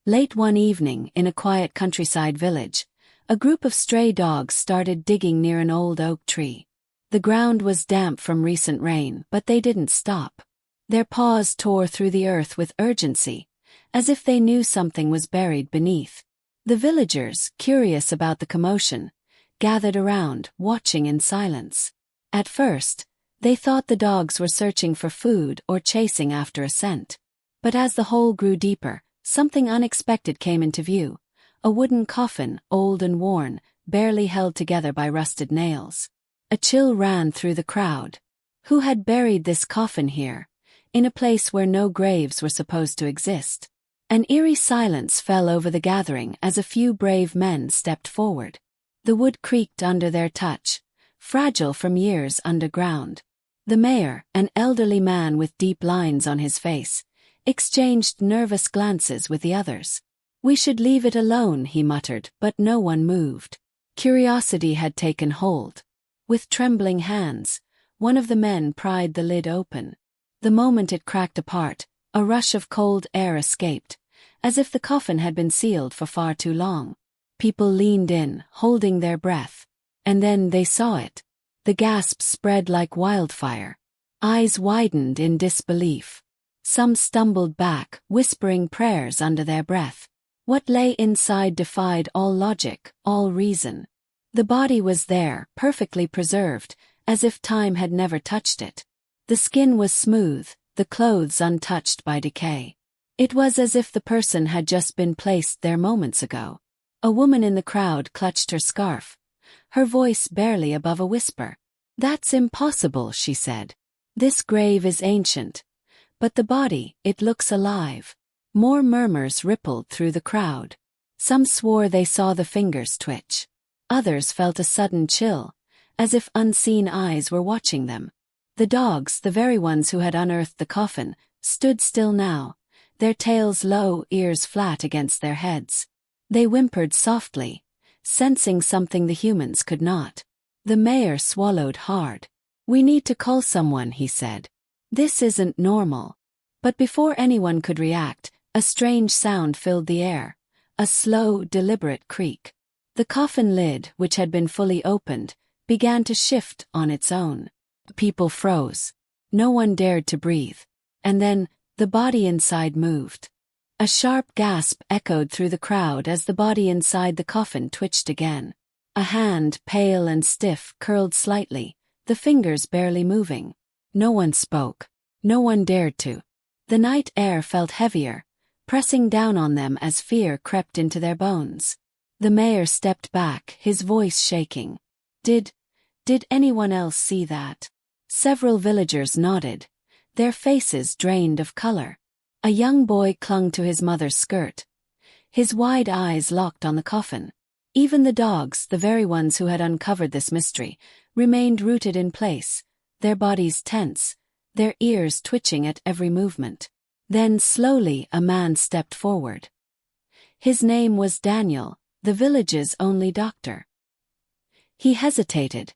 Late one evening, in a quiet countryside village, a group of stray dogs started digging near an old oak tree. The ground was damp from recent rain, but they didn't stop. Their paws tore through the earth with urgency, as if they knew something was buried beneath. The villagers, curious about the commotion, gathered around, watching in silence. At first, they thought the dogs were searching for food or chasing after a scent. But as the hole grew deeper, something unexpected came into view: a wooden coffin, old and worn, barely held together by rusted nails. A chill ran through the crowd. Who had buried this coffin here, in a place where no graves were supposed to exist? An eerie silence fell over the gathering as a few brave men stepped forward. The wood creaked under their touch, fragile from years underground. The mayor, an elderly man with deep lines on his face, exchanged nervous glances with the others. "We should leave it alone," he muttered, but no one moved. Curiosity had taken hold. With trembling hands, one of the men pried the lid open. The moment it cracked apart, a rush of cold air escaped, as if the coffin had been sealed for far too long. People leaned in, holding their breath. And then they saw it. The gasps spread like wildfire. Eyes widened in disbelief. Some stumbled back, whispering prayers under their breath. What lay inside defied all logic, all reason. The body was there, perfectly preserved, as if time had never touched it. The skin was smooth, the clothes untouched by decay. It was as if the person had just been placed there moments ago. A woman in the crowd clutched her scarf, her voice barely above a whisper. "That's impossible," she said. "This grave is ancient. But the body, it looks alive." More murmurs rippled through the crowd. Some swore they saw the fingers twitch. Others felt a sudden chill, as if unseen eyes were watching them. The dogs, the very ones who had unearthed the coffin, stood still now, their tails low, ears flat against their heads. They whimpered softly, sensing something the humans could not. The mayor swallowed hard. "We need to call someone," he said. "This isn't normal." But before anyone could react, a strange sound filled the air, a slow, deliberate creak. The coffin lid, which had been fully opened, began to shift on its own. People froze. No one dared to breathe. And then, the body inside moved. A sharp gasp echoed through the crowd as the body inside the coffin twitched again. A hand, pale and stiff, curled slightly, the fingers barely moving. No one spoke. No one dared to. The night air felt heavier, pressing down on them as fear crept into their bones. The mayor stepped back, his voice shaking. Did anyone else see that?" Several villagers nodded, their faces drained of color. A young boy clung to his mother's skirt, his wide eyes locked on the coffin. Even the dogs, the very ones who had uncovered this mystery, remained rooted in place, their bodies tense, their ears twitching at every movement. Then slowly a man stepped forward. His name was Daniel, the village's only doctor. He hesitated,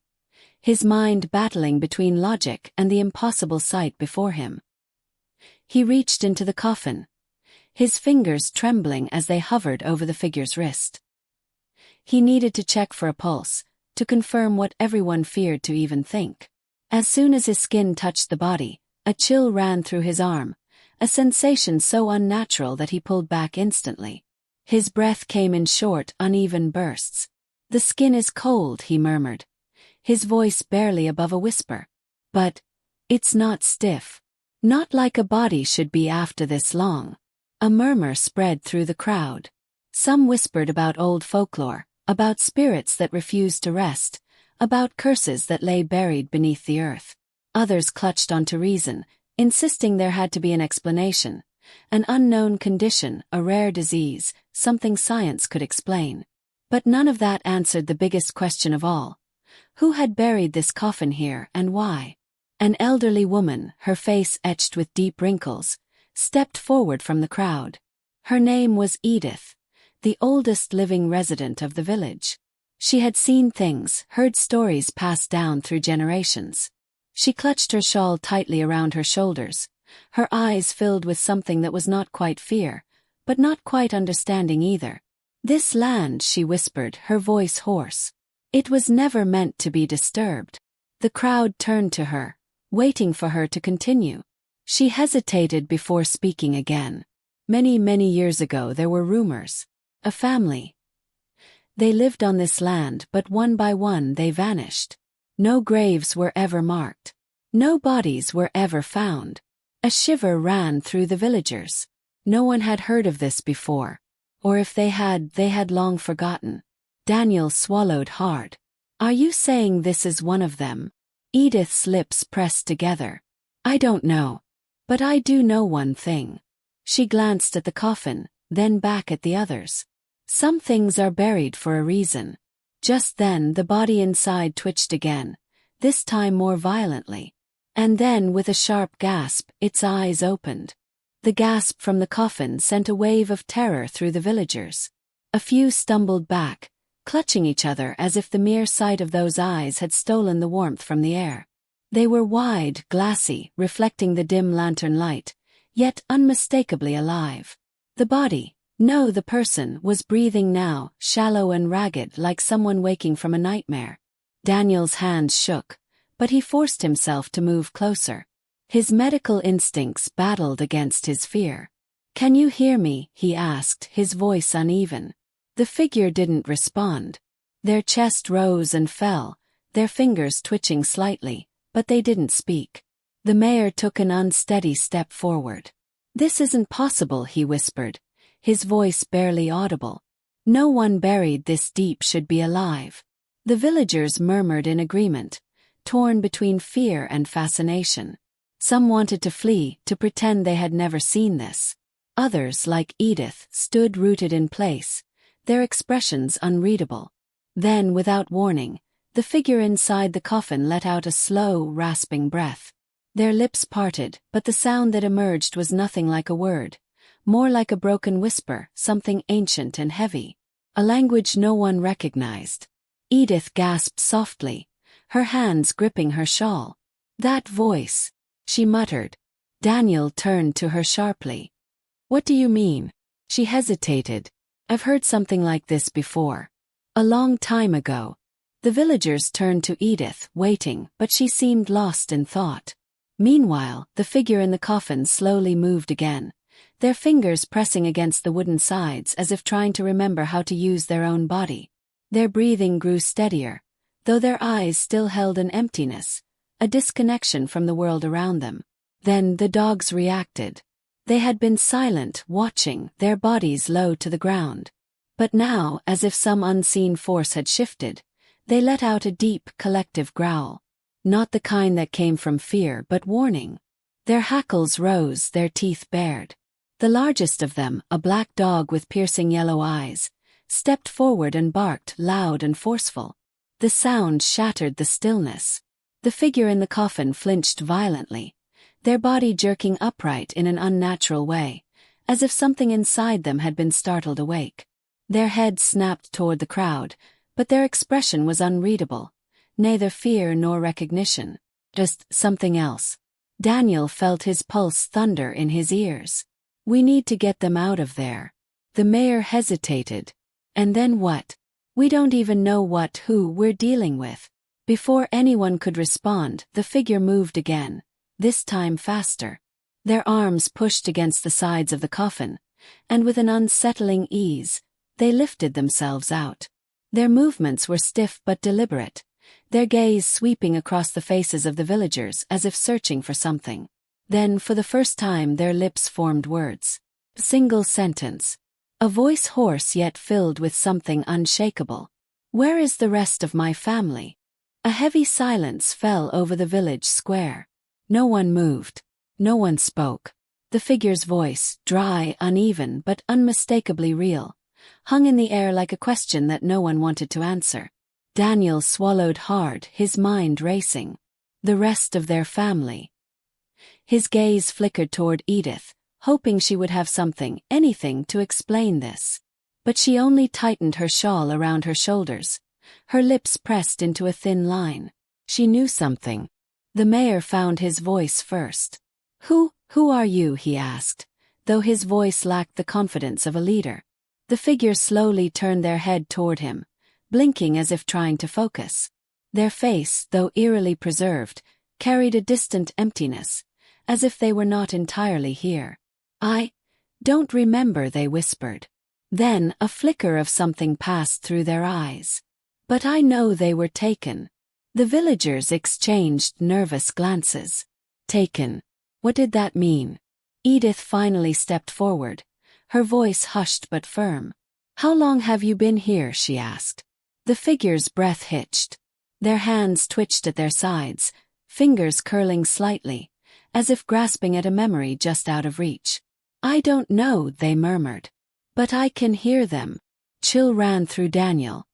his mind battling between logic and the impossible sight before him. He reached into the coffin, his fingers trembling as they hovered over the figure's wrist. He needed to check for a pulse, to confirm what everyone feared to even think. As soon as his skin touched the body, a chill ran through his arm, a sensation so unnatural that he pulled back instantly. His breath came in short, uneven bursts. "The skin is cold," he murmured, his voice barely above a whisper. "But it's not stiff. Not like a body should be after this long." A murmur spread through the crowd. Some whispered about old folklore, about spirits that refused to rest, about curses that lay buried beneath the earth. Others clutched onto reason, insisting there had to be an explanation, an unknown condition, a rare disease, something science could explain. But none of that answered the biggest question of all. Who had buried this coffin here and why? An elderly woman, her face etched with deep wrinkles, stepped forward from the crowd. Her name was Edith, the oldest living resident of the village. She had seen things, heard stories passed down through generations. She clutched her shawl tightly around her shoulders, her eyes filled with something that was not quite fear, but not quite understanding either. "This land," she whispered, her voice hoarse. "It was never meant to be disturbed." The crowd turned to her, waiting for her to continue. She hesitated before speaking again. "Many, many years ago there were rumors. A family. They lived on this land, but one by one they vanished. No graves were ever marked. No bodies were ever found." A shiver ran through the villagers. No one had heard of this before. Or if they had long forgotten. Daniel swallowed hard. "Are you saying this is one of them?" Edith's lips pressed together. "I don't know. But I do know one thing." She glanced at the coffin, then back at the others. "Some things are buried for a reason." Just then the body inside twitched again, this time more violently. And then, with a sharp gasp, its eyes opened. The gasp from the coffin sent a wave of terror through the villagers. A few stumbled back, clutching each other as if the mere sight of those eyes had stolen the warmth from the air. They were wide, glassy, reflecting the dim lantern light, yet unmistakably alive. The body, no, the person, was breathing now, shallow and ragged, like someone waking from a nightmare. Daniel's hands shook, but he forced himself to move closer. His medical instincts battled against his fear. "Can you hear me?" he asked, his voice uneven. The figure didn't respond. Their chest rose and fell, their fingers twitching slightly, but they didn't speak. The mayor took an unsteady step forward. "This isn't possible," he whispered, his voice barely audible. "No one buried this deep should be alive." The villagers murmured in agreement, torn between fear and fascination. Some wanted to flee, to pretend they had never seen this. Others, like Edith, stood rooted in place, their expressions unreadable. Then, without warning, the figure inside the coffin let out a slow, rasping breath. Their lips parted, but the sound that emerged was nothing like a word, more like a broken whisper, something ancient and heavy. A language no one recognized. Edith gasped softly, her hands gripping her shawl. "That voice," she muttered. Daniel turned to her sharply. "What do you mean?" She hesitated. "I've heard something like this before. A long time ago." The villagers turned to Edith, waiting, but she seemed lost in thought. Meanwhile, the figure in the coffin slowly moved again, their fingers pressing against the wooden sides as if trying to remember how to use their own body. Their breathing grew steadier, though their eyes still held an emptiness, a disconnection from the world around them. Then the dogs reacted. They had been silent, watching, their bodies low to the ground. But now, as if some unseen force had shifted, they let out a deep, collective growl. Not the kind that came from fear but warning. Their hackles rose, their teeth bared. The largest of them, a black dog with piercing yellow eyes, stepped forward and barked, loud and forceful. The sound shattered the stillness. The figure in the coffin flinched violently, their body jerking upright in an unnatural way, as if something inside them had been startled awake. Their heads snapped toward the crowd, but their expression was unreadable, neither fear nor recognition, just something else. Daniel felt his pulse thunder in his ears. "We need to get them out of there." The mayor hesitated. "And then what? We don't even know who we're dealing with." Before anyone could respond, the figure moved again, this time faster. Their arms pushed against the sides of the coffin, and with an unsettling ease, they lifted themselves out. Their movements were stiff but deliberate, their gaze sweeping across the faces of the villagers as if searching for something. Then, for the first time, their lips formed words. A single sentence. A voice hoarse yet filled with something unshakable. "Where is the rest of my family?" A heavy silence fell over the village square. No one moved. No one spoke. The figure's voice, dry, uneven, but unmistakably real, hung in the air like a question that no one wanted to answer. Daniel swallowed hard, his mind racing. The rest of their family. His gaze flickered toward Edith, hoping she would have something, anything, to explain this. But she only tightened her shawl around her shoulders, her lips pressed into a thin line. She knew something. The mayor found his voice first. Who are you?" he asked, though his voice lacked the confidence of a leader. The figure slowly turned their head toward him, blinking as if trying to focus. Their face, though eerily preserved, carried a distant emptiness, as if they were not entirely here. "I don't remember," they whispered. Then a flicker of something passed through their eyes. "But I know they were taken." The villagers exchanged nervous glances. Taken. What did that mean? Edith finally stepped forward, her voice hushed but firm. "How long have you been here?" she asked. The figure's breath hitched. Their hands twitched at their sides, fingers curling slightly, as if grasping at a memory just out of reach. "I don't know," they murmured. "But I can hear them." Chill ran through Daniel.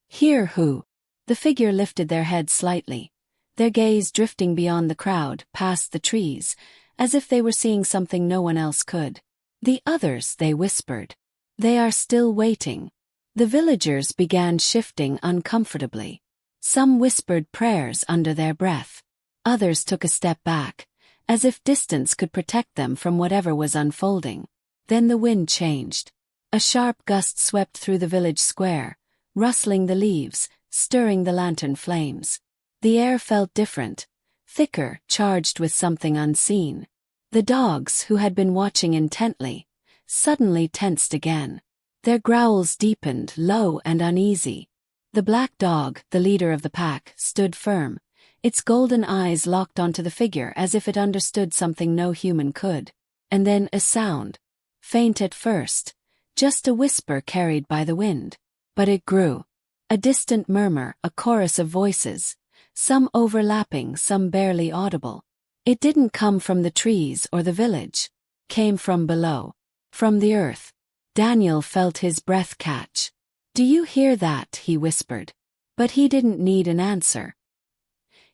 "Hear who?" The figure lifted their head slightly, their gaze drifting beyond the crowd, past the trees, as if they were seeing something no one else could. "The others," they whispered. "They are still waiting." The villagers began shifting uncomfortably. Some whispered prayers under their breath. Others took a step back, as if distance could protect them from whatever was unfolding. Then the wind changed. A sharp gust swept through the village square, rustling the leaves, stirring the lantern flames. The air felt different, thicker, charged with something unseen. The dogs, who had been watching intently, suddenly tensed again. Their growls deepened, low and uneasy. The black dog, the leader of the pack, stood firm, its golden eyes locked onto the figure as if it understood something no human could. And then a sound. Faint at first, just a whisper carried by the wind. But it grew. A distant murmur, a chorus of voices, some overlapping, some barely audible. It didn't come from the trees or the village. Came from below. From the earth. Daniel felt his breath catch. "Do you hear that?" he whispered. But he didn't need an answer.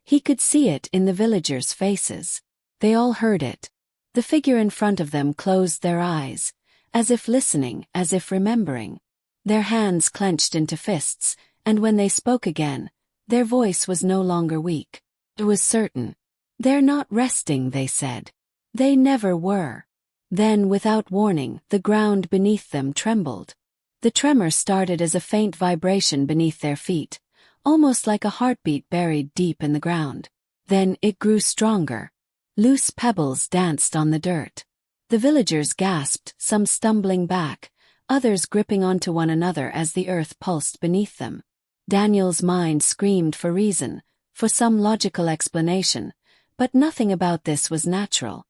He could see it in the villagers' faces. They all heard it. The figure in front of them closed their eyes, as if listening, as if remembering. Their hands clenched into fists, and when they spoke again, their voice was no longer weak. It was certain. "They're not resting," they said. They never were. Then, without warning, the ground beneath them trembled. The tremor started as a faint vibration beneath their feet, almost like a heartbeat buried deep in the ground. Then it grew stronger. Loose pebbles danced on the dirt. The villagers gasped, some stumbling back, others gripping onto one another as the earth pulsed beneath them. Daniel's mind screamed for reason, for some logical explanation, but nothing about this was natural.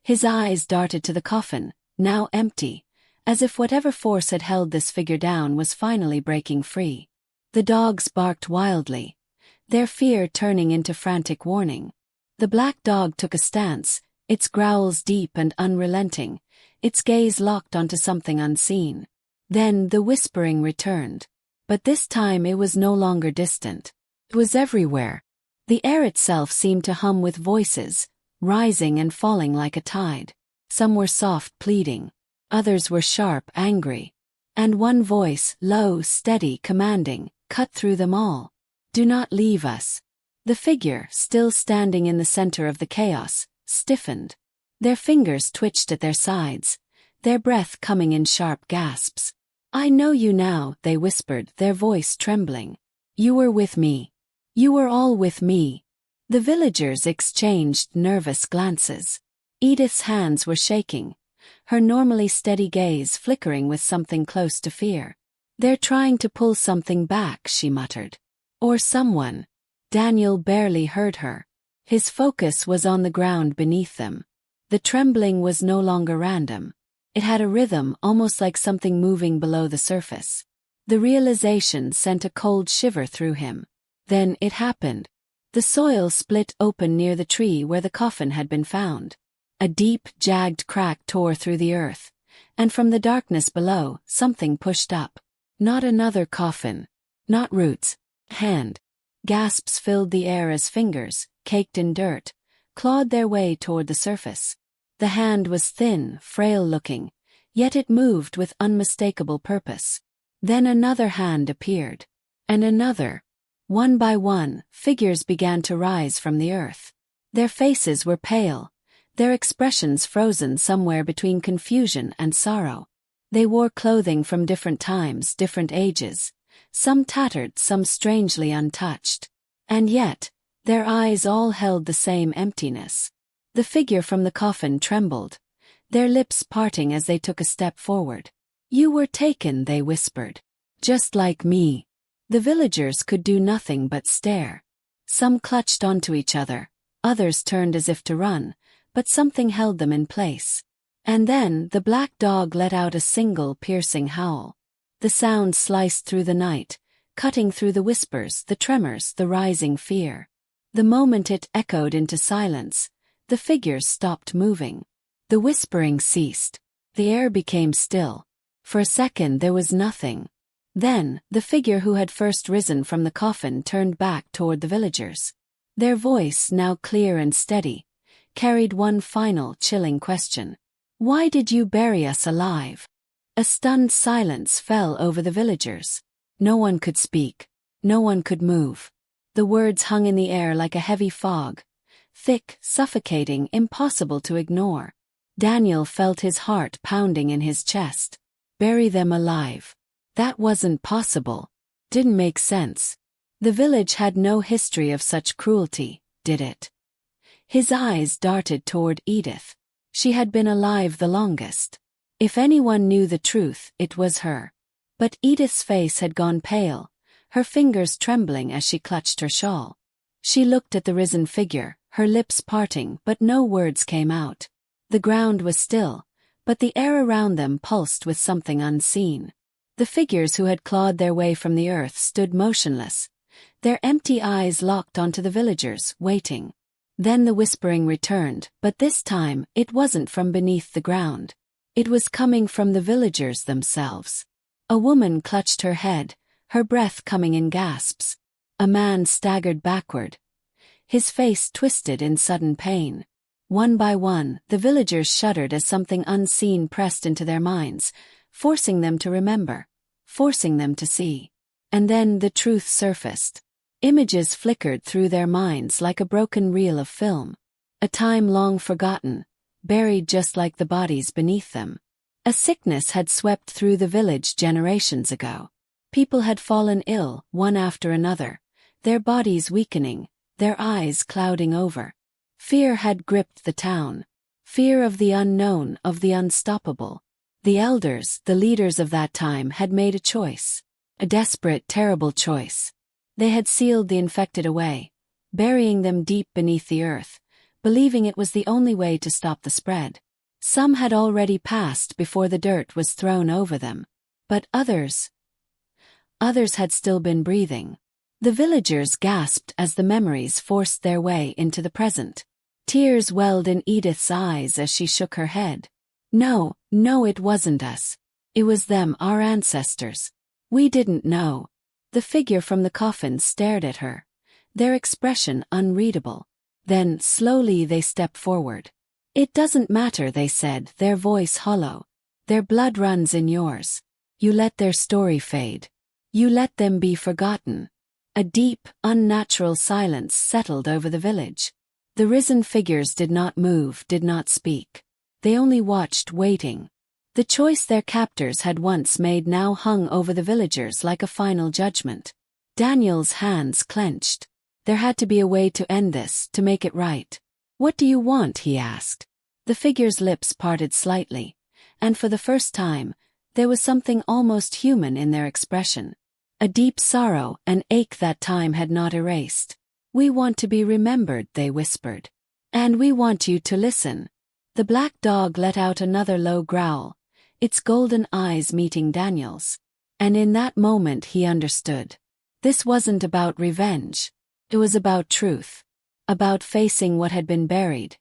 His eyes darted to the coffin, now empty, as if whatever force had held this figure down was finally breaking free. The dogs barked wildly, their fear turning into frantic warning. The black dog took a stance, its growls deep and unrelenting, its gaze locked onto something unseen. Then the whispering returned. But this time it was no longer distant. It was everywhere. The air itself seemed to hum with voices, rising and falling like a tide. Some were soft, pleading. Others were sharp, angry. And one voice, low, steady, commanding, cut through them all. "Do not leave us." The figure, still standing in the center of the chaos, stiffened. Their fingers twitched at their sides, their breath coming in sharp gasps. "I know you now," they whispered, their voice trembling. "You were with me. You were all with me." The villagers exchanged nervous glances. Edith's hands were shaking, her normally steady gaze flickering with something close to fear. "They're trying to pull something back," she muttered. "Or someone." Daniel barely heard her. His focus was on the ground beneath them. The trembling was no longer random. It had a rhythm, almost like something moving below the surface. The realization sent a cold shiver through him. Then it happened. The soil split open near the tree where the coffin had been found. A deep, jagged crack tore through the earth, and from the darkness below, something pushed up. Not another coffin. Not roots. Hand. Gasps filled the air as fingers, caked in dirt, clawed their way toward the surface. The hand was thin, frail-looking, yet it moved with unmistakable purpose. Then another hand appeared. And another. One by one, figures began to rise from the earth. Their faces were pale, their expressions frozen somewhere between confusion and sorrow. They wore clothing from different times, different ages, some tattered, some strangely untouched. And yet, their eyes all held the same emptiness. The figure from the coffin trembled, their lips parting as they took a step forward. "You were taken," they whispered. "Just like me." The villagers could do nothing but stare. Some clutched onto each other, others turned as if to run, but something held them in place. And then the black dog let out a single piercing howl. The sound sliced through the night, cutting through the whispers, the tremors, the rising fear. The moment it echoed into silence, the figures stopped moving. The whispering ceased. The air became still. For a second there was nothing. Then, the figure who had first risen from the coffin turned back toward the villagers. Their voice, now clear and steady, carried one final, chilling question. "Why did you bury us alive?" A stunned silence fell over the villagers. No one could speak. No one could move. The words hung in the air like a heavy fog, thick, suffocating, impossible to ignore. Daniel felt his heart pounding in his chest. Bury them alive. That wasn't possible. Didn't make sense. The village had no history of such cruelty, did it? His eyes darted toward Edith. She had been alive the longest. If anyone knew the truth, it was her. But Edith's face had gone pale, her fingers trembling as she clutched her shawl. She looked at the risen figure, her lips parting, but no words came out. The ground was still, but the air around them pulsed with something unseen. The figures who had clawed their way from the earth stood motionless, their empty eyes locked onto the villagers, waiting. Then the whispering returned, but this time, it wasn't from beneath the ground. It was coming from the villagers themselves. A woman clutched her head, her breath coming in gasps. A man staggered backward, his face twisted in sudden pain. One by one, the villagers shuddered as something unseen pressed into their minds, forcing them to remember, forcing them to see. And then the truth surfaced. Images flickered through their minds like a broken reel of film. A time long forgotten, buried just like the bodies beneath them. A sickness had swept through the village generations ago. People had fallen ill, one after another, their bodies weakening, their eyes clouding over. Fear had gripped the town. Fear of the unknown, of the unstoppable. The elders, the leaders of that time, had made a choice. A desperate, terrible choice. They had sealed the infected away, burying them deep beneath the earth, believing it was the only way to stop the spread. Some had already passed before the dirt was thrown over them. But others had still been breathing. The villagers gasped as the memories forced their way into the present. Tears welled in Edith's eyes as she shook her head. No, it wasn't us. It was them, our ancestors. We didn't know. The figure from the coffin stared at her, their expression unreadable. Then, slowly they stepped forward. "It doesn't matter," they said, their voice hollow. "Their blood runs in yours. You let their story fade. You let them be forgotten." A deep, unnatural silence settled over the village. The risen figures did not move, did not speak. They only watched, waiting. The choice their captors had once made now hung over the villagers like a final judgment. Daniel's hands clenched. There had to be a way to end this, to make it right. "What do you want?" he asked. The figure's lips parted slightly, and for the first time, there was something almost human in their expression. A deep sorrow, an ache that time had not erased. "We want to be remembered," they whispered. "And we want you to listen." The black dog let out another low growl, its golden eyes meeting Daniel's. And in that moment he understood. This wasn't about revenge. It was about truth. About facing what had been buried,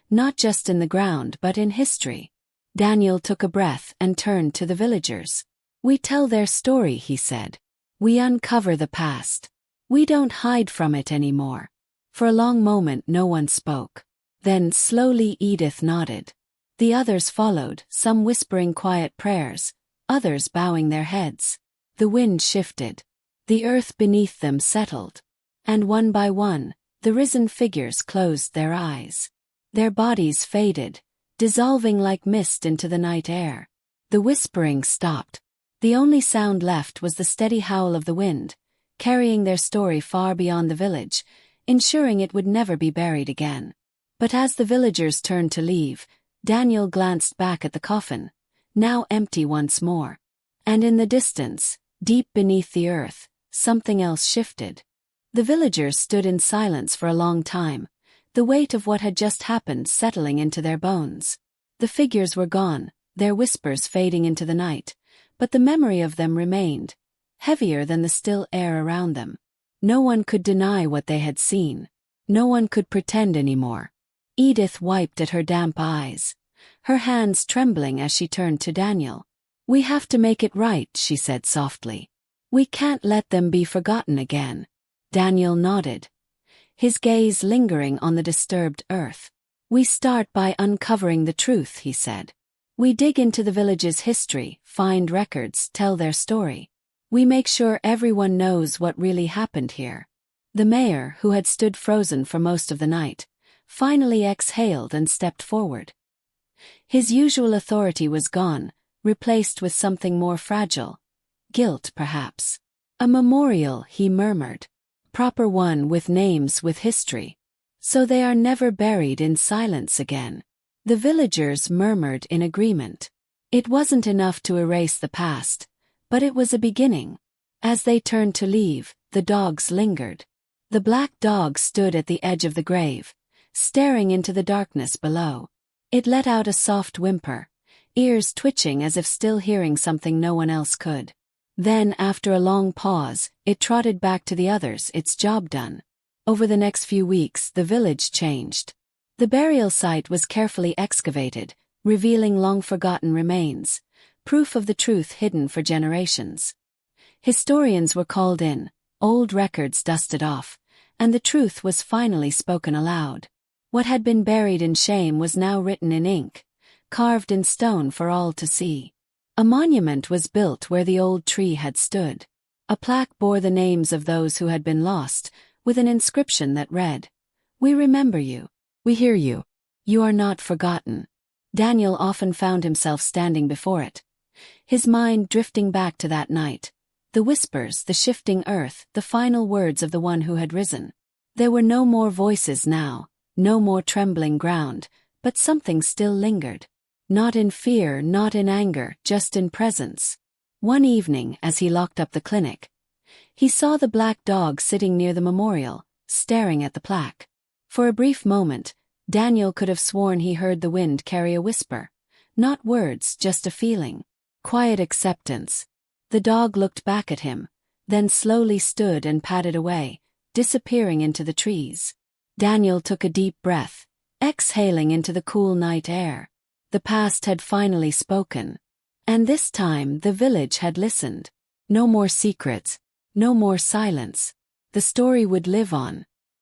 not just in the ground but in history. Daniel took a breath and turned to the villagers. "We tell their story," he said. "We uncover the past. We don't hide from it anymore." For a long moment no one spoke. Then slowly Edith nodded. The others followed, some whispering quiet prayers, others bowing their heads. The wind shifted. The earth beneath them settled. And one by one, the risen figures closed their eyes. Their bodies faded, dissolving like mist into the night air. The whispering stopped. The only sound left was the steady howl of the wind, carrying their story far beyond the village, ensuring it would never be buried again. But as the villagers turned to leave, Daniel glanced back at the coffin, now empty once more. And in the distance, deep beneath the earth, something else shifted. The villagers stood in silence for a long time, the weight of what had just happened settling into their bones. The figures were gone, their whispers fading into the night, but the memory of them remained, heavier than the still air around them. No one could deny what they had seen. No one could pretend anymore. Edith wiped at her damp eyes, her hands trembling as she turned to Daniel. "We have to make it right," she said softly. "We can't let them be forgotten again." Daniel nodded, his gaze lingering on the disturbed earth. "We start by uncovering the truth," he said. "We dig into the village's history, find records, tell their story. We make sure everyone knows what really happened here." The mayor, who had stood frozen for most of the night, finally exhaled and stepped forward. His usual authority was gone, replaced with something more fragile. Guilt, perhaps. "A memorial," he murmured. "Proper one, with names, with history. So they are never buried in silence again." The villagers murmured in agreement. It wasn't enough to erase the past, but it was a beginning. As they turned to leave, the dogs lingered. The black dog stood at the edge of the grave, staring into the darkness below. It let out a soft whimper, ears twitching as if still hearing something no one else could. Then, after a long pause, it trotted back to the others, its job done. Over the next few weeks, the village changed. The burial site was carefully excavated, revealing long-forgotten remains, proof of the truth hidden for generations. Historians were called in, old records dusted off, and the truth was finally spoken aloud. What had been buried in shame was now written in ink, carved in stone for all to see. A monument was built where the old tree had stood. A plaque bore the names of those who had been lost, with an inscription that read, "We remember you. We hear you. You are not forgotten." Daniel often found himself standing before it, his mind drifting back to that night. The whispers, the shifting earth, the final words of the one who had risen. There were no more voices now, no more trembling ground, but something still lingered. Not in fear, not in anger, just in presence. One evening, as he locked up the clinic, he saw the black dog sitting near the memorial, staring at the plaque. For a brief moment, Daniel could have sworn he heard the wind carry a whisper. Not words, just a feeling. Quiet acceptance. The dog looked back at him, then slowly stood and padded away, disappearing into the trees. Daniel took a deep breath, exhaling into the cool night air. The past had finally spoken. And this time the village had listened. No more secrets, no more silence. The story would live on,